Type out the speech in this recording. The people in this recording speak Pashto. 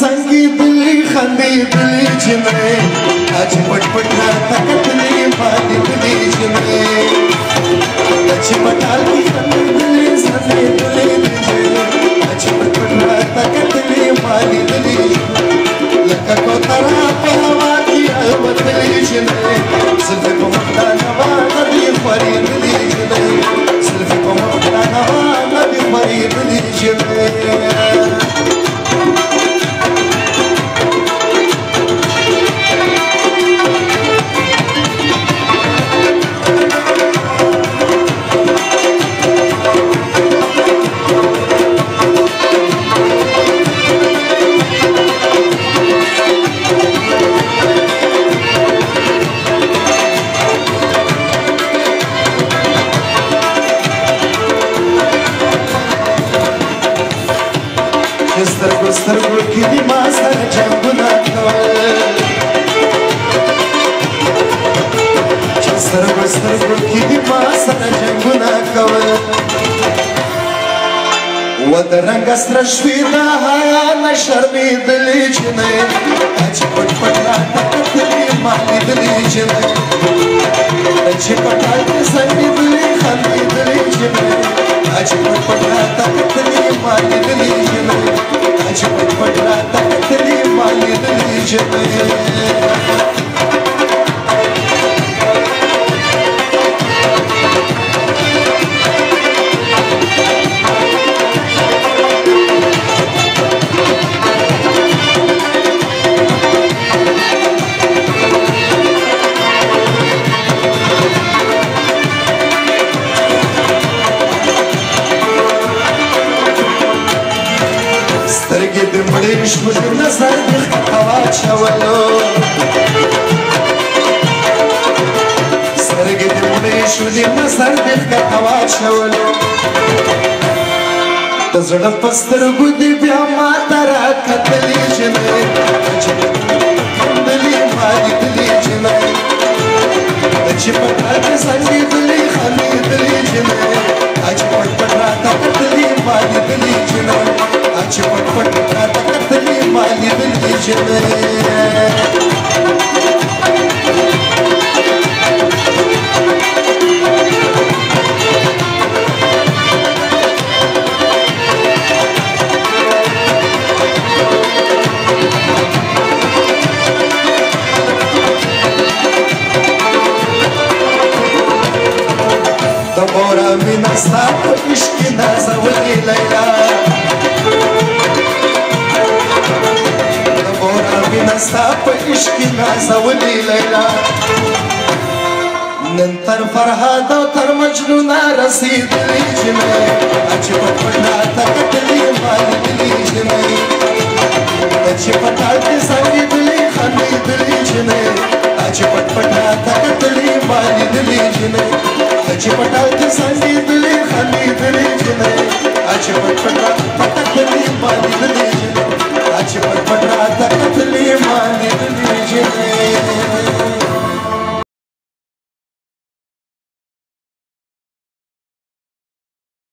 زنګي دلی خندې دلی جنې اچ پټ پټ راته کتلې باندې دلی جنې اچ پټال کی خندې دلی زنګي دلی جنې اچ پټ پټ راته کتلې باندې دلی لکه کوتره په هوا کې الوت دلی جنې زلفې په مخ دا نوا دې خوري دلی جنې زلفې په مخ دا نوا دې خوري دلی جنې سترګو کې دې ما سره جنګونه کول چې سترګو کې دې ما سره جنګونه کول و د رنګ سره شوې د حیا نه شرمېدلې جنې چې پټ پټ راته کتلې ما لیدلې جنې چې پټال کې زنګېدلې خندېدلې جنې چې پټ پټ راته کتلې ما لیدلې جنې چې پټ پټ راته کتلې ما لیدلې جنې سترګې دې مړې شوې نظر دې ښکته واچولو سترګې دې مړې شوې نظر دې ښکته واچولو د زړه په سترګو دې بیا ماته راکتلې جنې چې خندلې ما لیدلې جنې چې په کار کې زنګېدلې خندېدلې جنې چې پټ پټ راته کتلې ما لیدلې جنې چې پټ پټ راته کتلې ما لیدلې جنې د مورا مینه ستا په عشق کې نازولې لیلا ستا په عشق کې نازولې لیلا نن تر فرهاد او تر مجنون رسېدلې جنې چې پټ پټ راته کتلې ما لیدلې جنې چې پټال کې زنګېدلې خندېدلې جنې چې پټ پټ راته کتلې ما لیدلې جنې چې پټال کې زنګېدلې خندېدلې جنې چې پټ پټ راته کتلې ما لیدلې جنې چې پټ